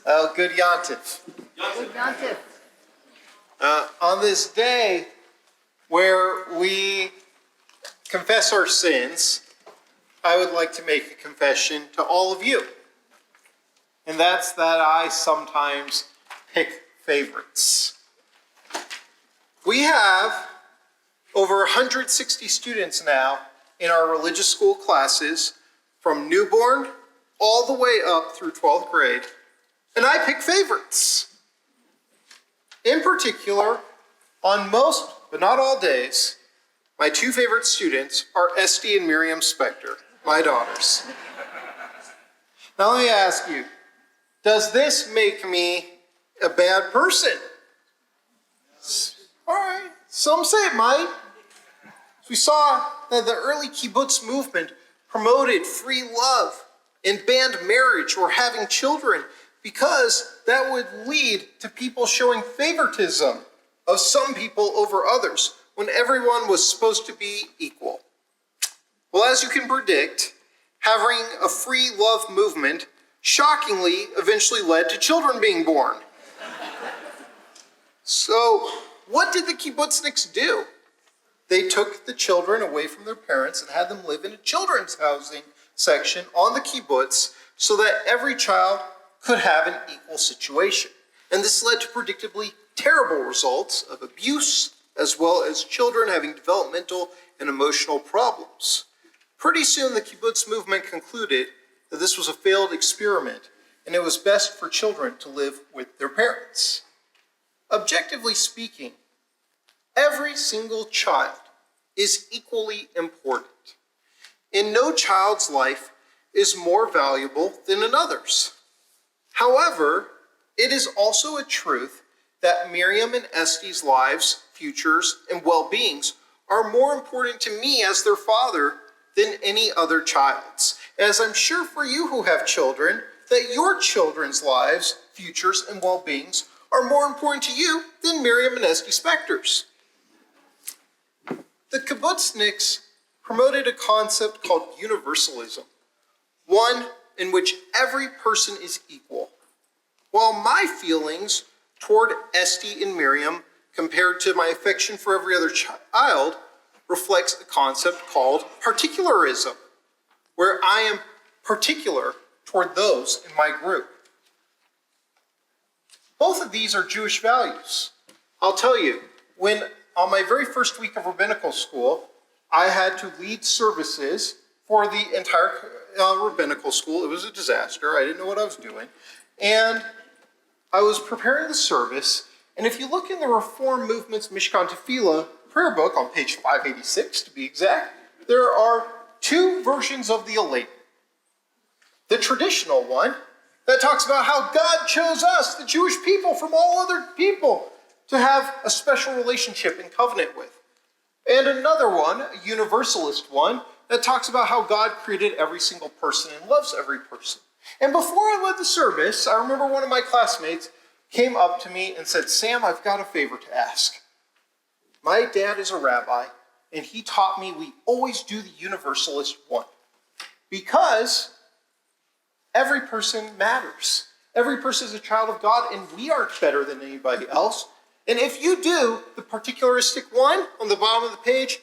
Good Yontif. Good Yontif. On this day where we confess our sins, I would like to make a confession to all of you. And that's that I sometimes pick favorites. We have over 160 students now in our religious school classes from newborn all the way up through 12th grade. And I pick favorites. In particular, on most, but not all days, my two favorite students are Esty and Miriam Spector, my daughters. Now let me ask you, does this make me a bad person? All right, some say it might. We saw that the early kibbutz movement promoted free love and banned marriage or having children because that would lead to people showing favoritism of some people over others when everyone was supposed to be equal. Well, as you can predict, having a free love movement shockingly eventually led to children being born. So, what did the kibbutzniks do? They took the children away from their parents and had them live in a children's housing section on the kibbutz so that every child could have an equal situation. And this led to predictably terrible results of abuse, as well as children having developmental and emotional problems. Pretty soon the kibbutz movement concluded that this was a failed experiment and it was best for children to live with their parents. Objectively speaking, every single child is equally important, and no child's life is more valuable than another's. However, it is also a truth that Miriam and Esty's lives, futures, and well-beings are more important to me as their father than any other child's. As I'm sure for you who have children, that your children's lives, futures, and well-beings are more important to you than Miriam and Esty Spector's. The kibbutzniks promoted a concept called Universalism, one in which every person is equal. While my feelings toward Esty and Miriam, compared to my affection for every other child, reflects a concept called particularism, where I am particular toward those in my group. Both of these are Jewish values. I'll tell you, when on my very first week of rabbinical school, I had to lead services for the entire rabbinical school. It was a disaster. I didn't know what I was doing. And I was preparing the service, and if you look in the Reform Movement's Mishkan Tefillah prayer book, on page 586 to be exact, there are two versions of the Aleinu. The traditional one that talks about how God chose us, the Jewish people, from all other people, to have a special relationship and covenant with. And another one, a universalist one, that talks about how God created every single person and loves every person. And before I led the service, I remember one of my classmates came up to me and said, "Sam, I've got a favor to ask. My dad is a rabbi, and he taught me we always do the universalist one. Because every person matters. Every person is a child of God, and we aren't better than anybody else. And if you do the particularistic one on the bottom of the page,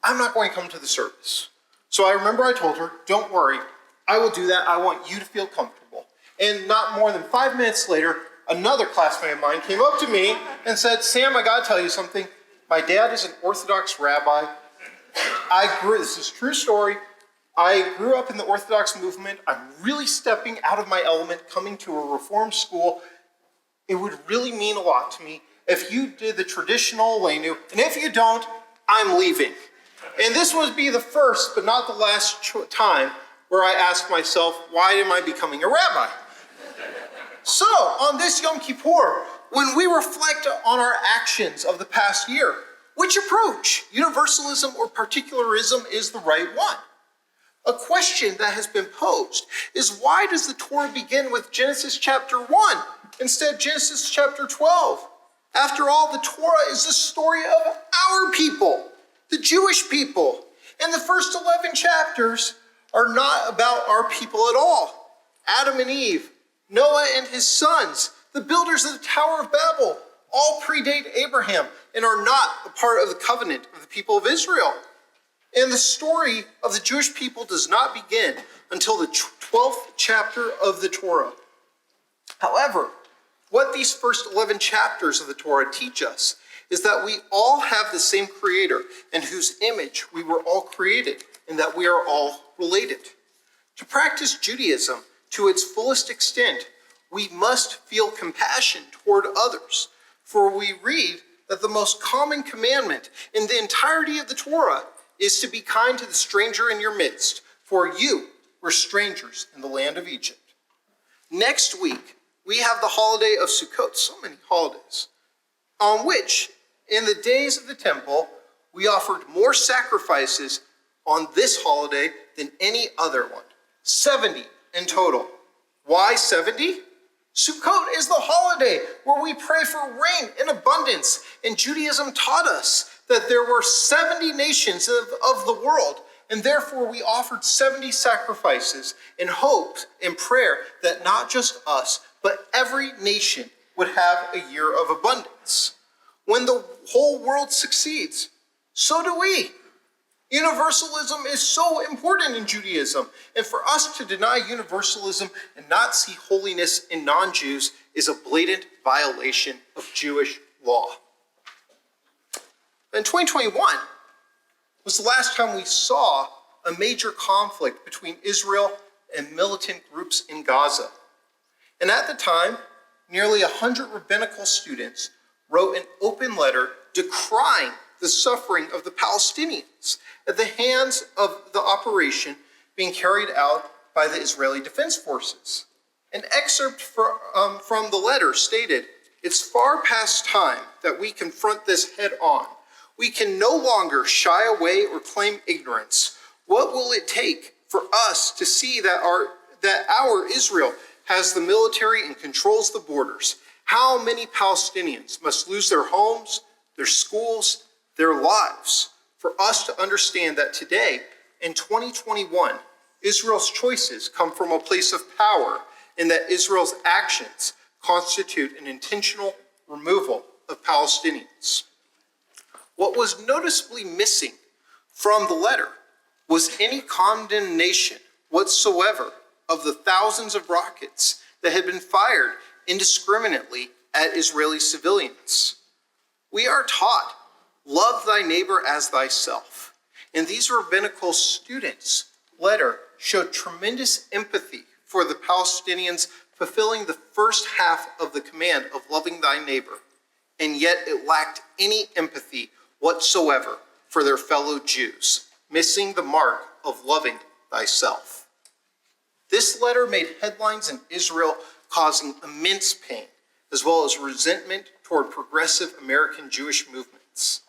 I'm not going to come to the service." So I remember I told her, "Don't worry, I will do that. I want you to feel comfortable." And not more than 5 minutes later, another classmate of mine came up to me and said, "Sam, I got to tell you something. My dad is an Orthodox rabbi. This is a true story. I grew up in the Orthodox movement. I'm really stepping out of my element, coming to a Reform school. It would really mean a lot to me if you did the traditional Aleinu, and if you don't, I'm leaving." And this would be the first, but not the last time where I asked myself, why am I becoming a rabbi? So, on this Yom Kippur, when we reflect on our actions of the past year, which approach, universalism or particularism, is the right one? A question that has been posed is, why does the Torah begin with Genesis chapter 1 instead of Genesis chapter 12? After all, the Torah is the story of our people, the Jewish people. And the first 11 chapters are not about our people at all. Adam and Eve, Noah and his sons, the builders of the Tower of Babel, all predate Abraham and are not a part of the covenant of the people of Israel. And the story of the Jewish people does not begin until the 12th chapter of the Torah. However, what these first 11 chapters of the Torah teach us is that we all have the same Creator in whose image we were all created and that we are all related. To practice Judaism to its fullest extent, we must feel compassion toward others, for we read that the most common commandment in the entirety of the Torah is to be kind to the stranger in your midst, for you were strangers in the land of Egypt. Next week, we have the holiday of Sukkot, so many holidays, on which, in the days of the temple, we offered more sacrifices on this holiday than any other one. 70 in total. Why 70? Sukkot is the holiday where we pray for rain in abundance, and Judaism taught us that there were 70 nations of the world, and therefore we offered 70 sacrifices in hope and prayer that not just us, but every nation would have a year of abundance. When the whole world succeeds, so do we. Universalism is so important in Judaism, and for us to deny universalism and not see holiness in non-Jews is a blatant violation of Jewish law. In 2021 was the last time we saw a major conflict between Israel and militant groups in Gaza. And at the time, nearly 100 rabbinical students wrote an open letter decrying the suffering of the Palestinians at the hands of the operation being carried out by the Israeli Defense Forces. An excerpt from the letter stated, "It's far past time that we confront this head on. We can no longer shy away or claim ignorance. What will it take for us to see that our Israel has the military and controls the borders? How many Palestinians must lose their homes, their schools, their lives, for us to understand that today, in 2021, Israel's choices come from a place of power and that Israel's actions constitute an intentional removal of Palestinians." What was noticeably missing from the letter was any condemnation whatsoever of the thousands of rockets that had been fired indiscriminately at Israeli civilians. We are taught, love thy neighbor as thyself. And these rabbinical students' letter showed tremendous empathy for the Palestinians fulfilling the first half of the command of loving thy neighbor, and yet it lacked any empathy whatsoever for their fellow Jews, missing the mark of loving thyself. This letter made headlines in Israel, causing immense pain, as well as resentment toward progressive American Jewish movements.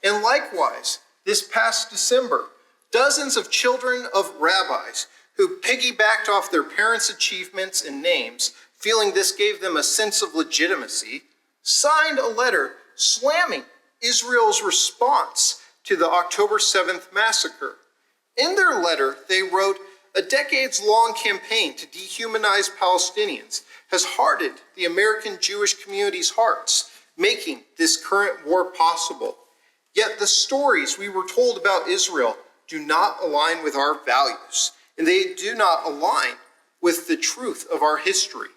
And likewise, this past December, dozens of children of rabbis who piggybacked off their parents' achievements and names, feeling this gave them a sense of legitimacy, signed a letter slamming Israel's response to the October 7th massacre. In their letter, they wrote, "A decades-long campaign to dehumanize Palestinians has hardened the American Jewish community's hearts, making this current war possible. Yet the stories we were told about Israel do not align with our values, and they do not align with the truth of our history.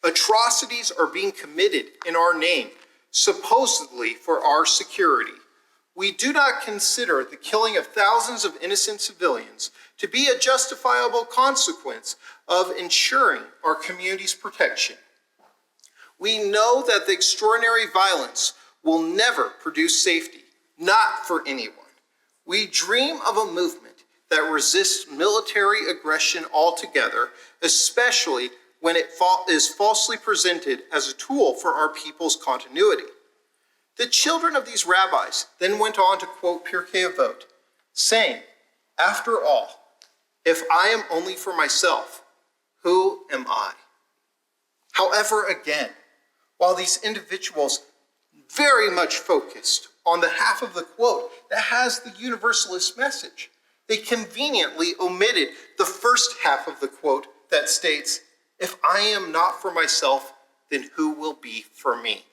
Atrocities are being committed in our name, supposedly for our security. We do not consider the killing of thousands of innocent civilians to be a justifiable consequence of ensuring our community's protection. We know that the extraordinary violence will never produce safety, not for anyone. We dream of a movement that resists military aggression altogether, especially when it is falsely presented as a tool for our people's continuity." The children of these rabbis then went on to quote Pirkei Avot, saying, "After all, if I am only for myself, who am I?" However, again, while these individuals very much focused on the half of the quote that has the universalist message, they conveniently omitted the first half of the quote that states, If I am not for myself, then who will be for me?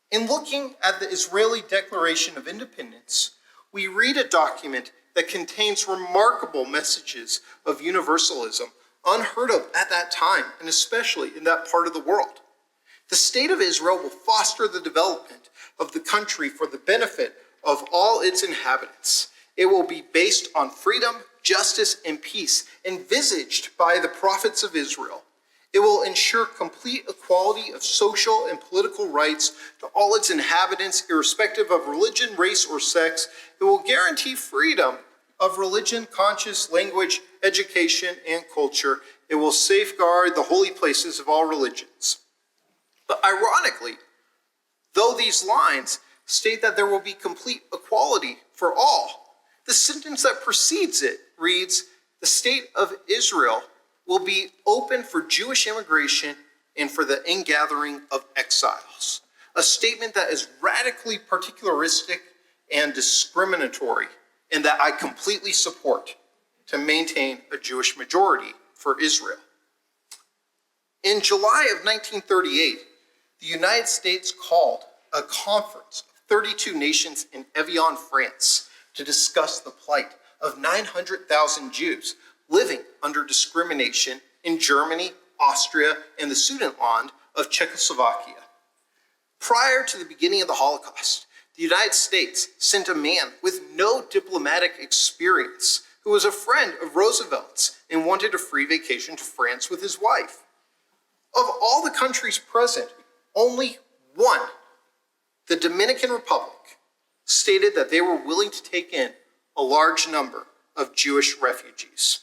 In looking at the Israeli Declaration of Independence, we read a document that contains remarkable messages of universalism, unheard of at that time, and especially in that part of the world. The state of Israel will foster the development of the country for the benefit of all its inhabitants. It will be based on freedom, justice, and peace envisaged by the prophets of Israel. It will ensure complete equality of social and political rights to all its inhabitants, irrespective of religion, race, or sex. It will guarantee freedom of religion, conscience, language, education, and culture. It will safeguard the holy places of all religions. But ironically, though these lines state that there will be complete equality for all, the sentence that precedes it reads, "The state of Israel will be open for Jewish immigration and for the ingathering of exiles." A statement that is radically particularistic and discriminatory, and that I completely support to maintain a Jewish majority for Israel. In July of 1938, the United States called a conference of 32 nations in Evian, France, to discuss the plight of 900,000 Jews living under discrimination in Germany, Austria, and the Sudetenland of Czechoslovakia. Prior to the beginning of the Holocaust, the United States sent a man with no diplomatic experience who was a friend of Roosevelt's and wanted a free vacation to France with his wife. Of all the countries present, only one, the Dominican Republic, stated that they were willing to take in a large number of Jewish refugees.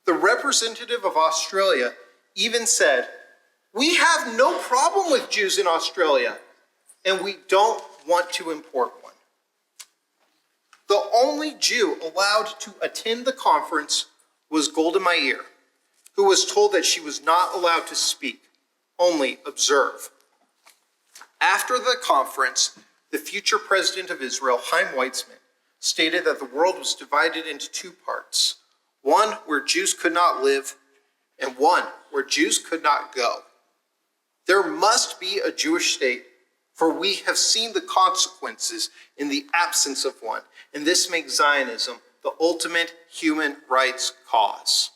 The representative of Australia even said, "We have no problem with Jews in Australia, and we don't want to import one." The only Jew allowed to attend the conference was Golda Meir, who was told that she was not allowed to speak, only observe. After the conference, the future president of Israel, Chaim Weizmann, stated that the world was divided into two parts, one where Jews could not live and one where Jews could not go. There must be a Jewish state, for we have seen the consequences in the absence of one, and this makes Zionism the ultimate human rights cause.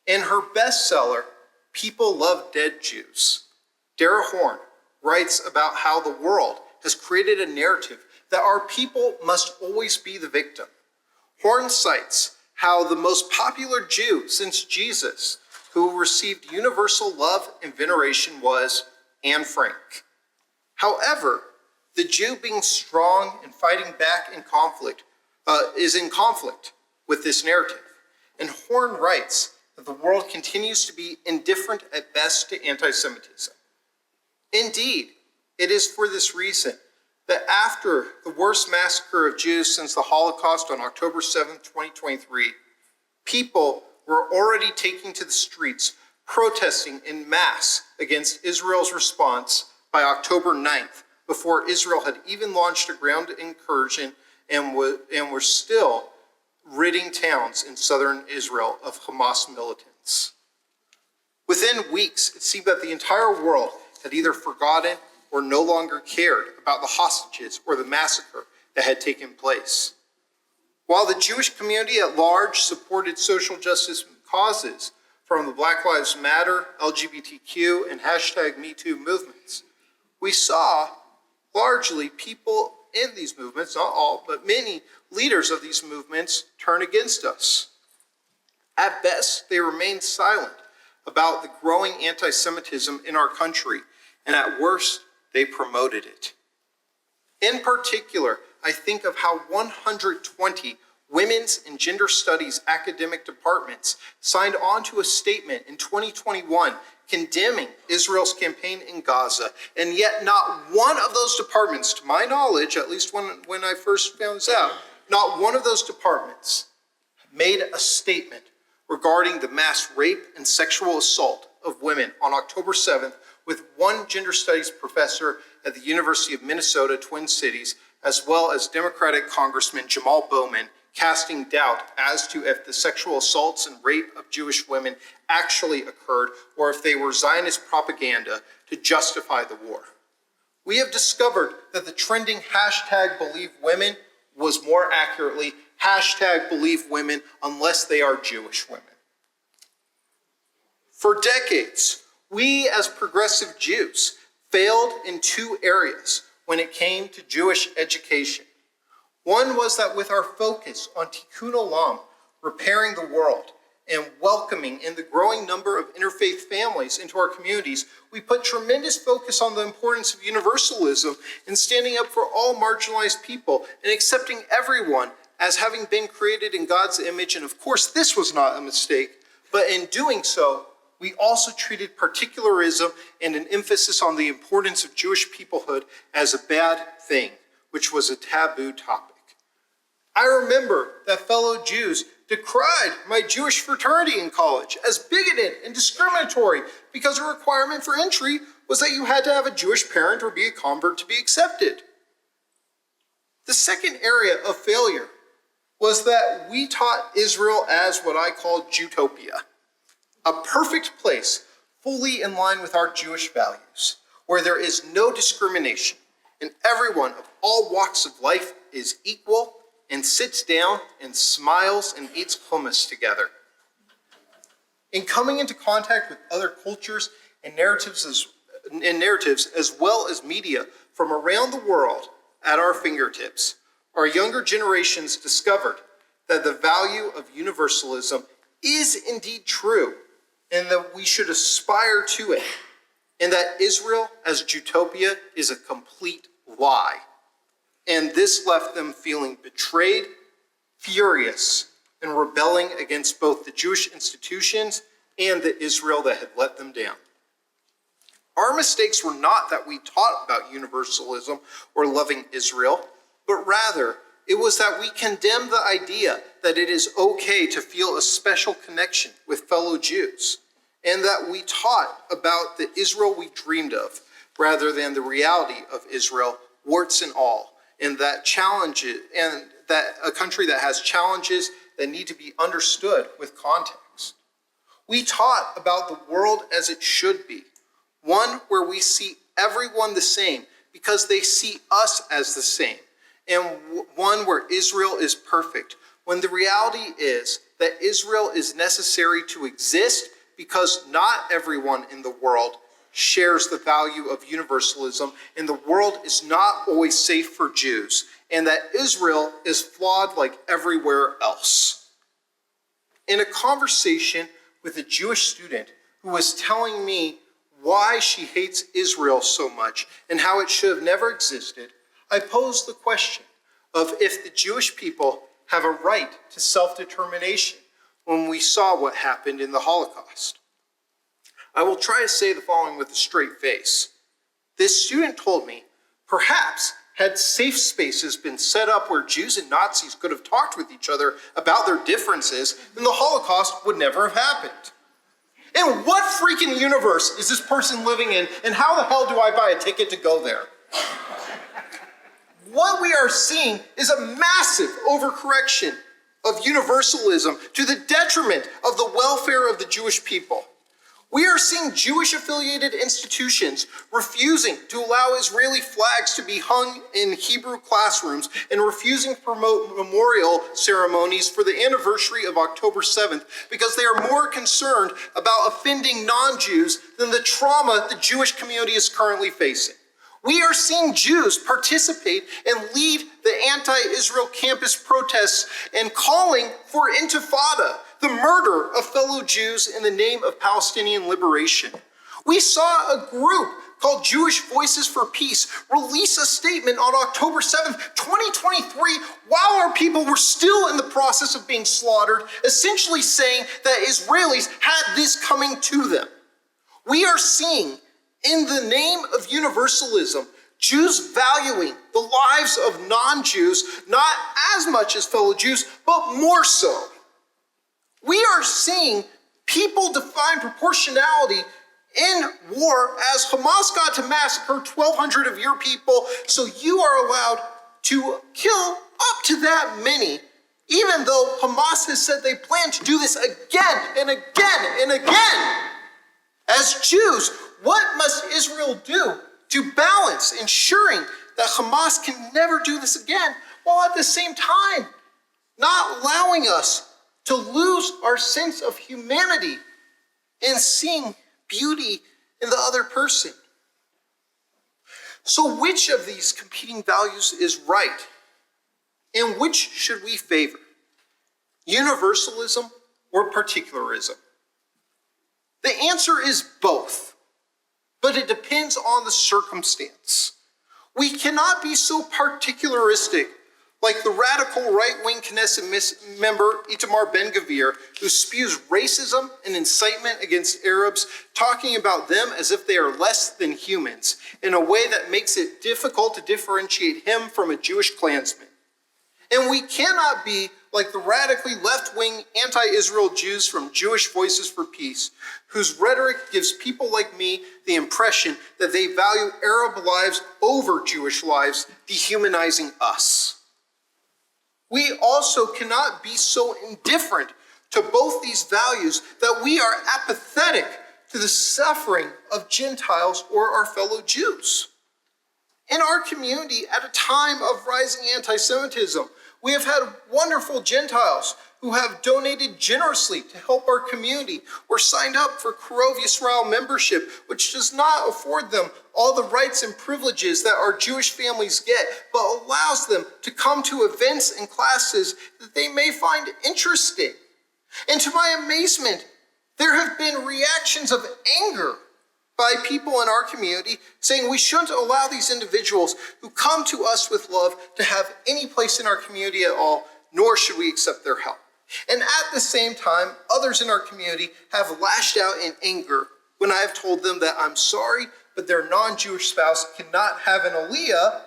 In her bestseller, People Love Dead Jews, Dara Horn writes about how the world has created a narrative that our people must always be the victim. Horn cites how the most popular Jew since Jesus, who received universal love and veneration, was Anne Frank. However, the Jew being strong and fighting back in conflict is in conflict with this narrative. And Horn writes that the world continues to be indifferent at best to anti-Semitism. Indeed, it is for this reason that after the worst massacre of Jews since the Holocaust on October 7, 2023, people were already taking to the streets, protesting in mass against Israel's response by October 9th, before Israel had even launched a ground incursion and were still ridding towns in southern Israel of Hamas militants. Within weeks, it seemed that the entire world had either forgotten or no longer cared about the hostages or the massacre that had taken place. While the Jewish community at large supported social justice causes from the Black Lives Matter, LGBTQ, and #MeToo movements, we saw largely people in these movements, not all, but many leaders of these movements, turn against us. At best, they remained silent about the growing anti-Semitism in our country, and at worst, they promoted it. In particular, I think of how 120 women's and gender studies academic departments signed on to a statement in 2021 condemning Israel's campaign in Gaza, and yet not one of those departments, to my knowledge, at least when I first found this out, not one of those departments made a statement regarding the mass rape and sexual assault of women on October 7th, with one gender studies professor at the University of Minnesota, Twin Cities, as well as Democratic Congressman Jamal Bowman, casting doubt as to if the sexual assaults and rape of Jewish women actually occurred or if they were Zionist propaganda to justify the war. We have discovered that the trending hashtag Believe Women was more accurately hashtag Believe Women unless they are Jewish women. For decades, we as progressive Jews failed in two areas when it came to Jewish education. One was that with our focus on tikkun olam, repairing the world, and welcoming in the growing number of interfaith families into our communities, we put tremendous focus on the importance of universalism and standing up for all marginalized people and accepting everyone as having been created in God's image. And of course, this was not a mistake, but in doing so, we also treated particularism and an emphasis on the importance of Jewish peoplehood as a bad thing, which was a taboo topic. I remember that fellow Jews decried my Jewish fraternity in college as bigoted and discriminatory because a requirement for entry was that you had to have a Jewish parent or be a convert to be accepted. The second area of failure was that we taught Israel as what I call Jewtopia, a perfect place fully in line with our Jewish values, where there is no discrimination and everyone of all walks of life is equal and sits down and smiles and eats hummus together. In coming into contact with other cultures and narratives as well as media from around the world at our fingertips, our younger generations discovered that the value of universalism is indeed true and that we should aspire to it, and that Israel as Jewtopia is a complete lie. And this left them feeling betrayed, furious, and rebelling against both the Jewish institutions and the Israel that had let them down. Our mistakes were not that we taught about universalism or loving Israel, but rather it was that we condemned the idea that it is okay to feel a special connection with fellow Jews, and that we taught about the Israel we dreamed of rather than the reality of Israel, warts and all. And that a country that has challenges that need to be understood with context. We taught about the world as it should be, one where we see everyone the same because they see us as the same, and one where Israel is perfect, when the reality is that Israel is necessary to exist because not everyone in the world shares the value of universalism, and the world is not always safe for Jews, and that Israel is flawed like everywhere else. In a conversation with a Jewish student who was telling me why she hates Israel so much and how it should have never existed, I posed the question of if the Jewish people have a right to self-determination when we saw what happened in the Holocaust. I will try to say the following with a straight face. This student told me, perhaps had safe spaces been set up where Jews and Nazis could have talked with each other about their differences, then the Holocaust would never have happened. In what freaking universe is this person living in, and how the hell do I buy a ticket to go there? What we are seeing is a massive overcorrection of universalism to the detriment of the welfare of the Jewish people. We are seeing Jewish-affiliated institutions refusing to allow Israeli flags to be hung in Hebrew classrooms and refusing to promote memorial ceremonies for the anniversary of October 7th because they are more concerned about offending non-Jews than the trauma the Jewish community is currently facing. We are seeing Jews participate and lead the anti-Israel campus protests and calling for intifada, the murder of fellow Jews in the name of Palestinian liberation. We saw a group called Jewish Voices for Peace release a statement on October 7th, 2023, while our people were still in the process of being slaughtered, essentially saying that Israelis had this coming to them. We are seeing, in the name of universalism, Jews valuing the lives of non-Jews, not as much as fellow Jews, but more so. We are seeing people define proportionality in war as Hamas got to massacre 1,200 of your people, so you are allowed to kill up to that many even though Hamas has said they plan to do this again and again and again. As Jews, what must Israel do to balance ensuring that Hamas can never do this again, while at the same time not allowing us to lose our sense of humanity and seeing beauty in the other person? So which of these competing values is right? And which should we favor? Universalism or particularism? The answer is both, but it depends on the circumstance. We cannot be so particularistic like the radical right-wing Knesset member Itamar Ben-Gvir, who spews racism and incitement against Arabs, talking about them as if they are less than humans, in a way that makes it difficult to differentiate him from a Jewish Klansman. And we cannot be like the radically left-wing anti-Israel Jews from Jewish Voices for Peace, whose rhetoric gives people like me the impression that they value Arab lives over Jewish lives, dehumanizing us. We also cannot be so indifferent to both these values that we are apathetic to the suffering of Gentiles or our fellow Jews. In our community, at a time of rising anti-Semitism, we have had wonderful Gentiles who have donated generously to help our community or signed up for Karov Yisrael membership, which does not afford them all the rights and privileges that our Jewish families get, but allows them to come to events and classes that they may find interesting. And to my amazement, there have been reactions of anger by people in our community saying we shouldn't allow these individuals who come to us with love to have any place in our community at all, nor should we accept their help. And at the same time, others in our community have lashed out in anger when I have told them that I'm sorry, but their non-Jewish spouse cannot have an aliyah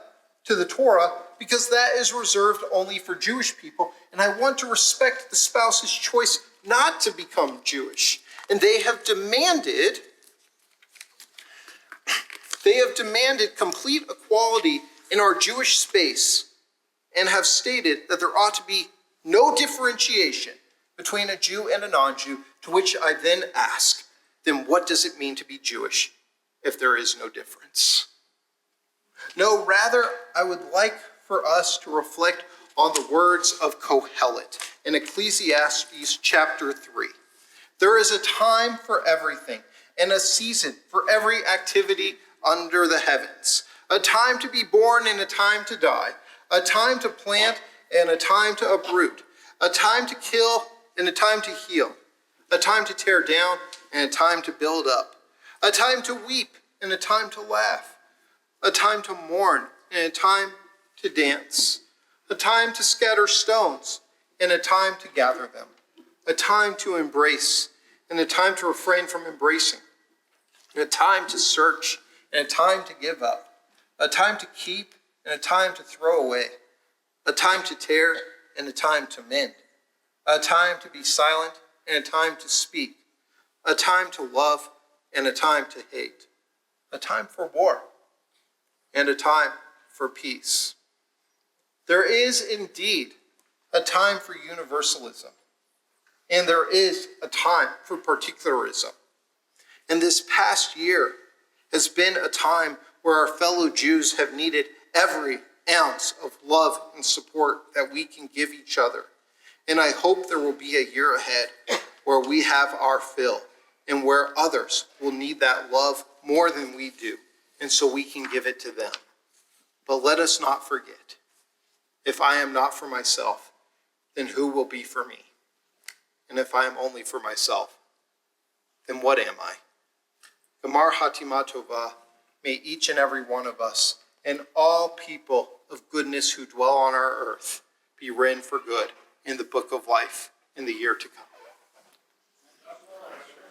to the Torah because that is reserved only for Jewish people, and I want to respect the spouse's choice not to become Jewish. And they have demanded complete equality in our Jewish space and have stated that there ought to be no differentiation between a Jew and a non-Jew, to which I then ask, then what does it mean to be Jewish if there is no difference? No, rather, I would like for us to reflect on the words of Kohelet in Ecclesiastes chapter 3. There is a time for everything and a season for every activity under the heavens, a time to be born and a time to die, a time to plant and a time to uproot, a time to kill and a time to heal, a time to tear down and a time to build up, a time to weep and a time to laugh, a time to mourn and a time to dance, a time to scatter stones and a time to gather them, a time to embrace and a time to refrain from embracing, a time to search and a time to give up, a time to keep and a time to throw away, a time to tear and a time to mend, a time to be silent and a time to speak, a time to love and a time to hate, a time for war and a time for peace. There is indeed a time for universalism, and there is a time for particularism. And this past year has been a time where our fellow Jews have needed every ounce of love and support that we can give each other. And I hope there will be a year ahead where we have our fill and where others will need that love more than we do, and so we can give it to them. But let us not forget, if I am not for myself, then who will be for me? And if I am only for myself, then what am I? Gamar Hatima Tova, may each and every one of us and all people of goodness who dwell on our earth be written for good in the book of life in the year to come.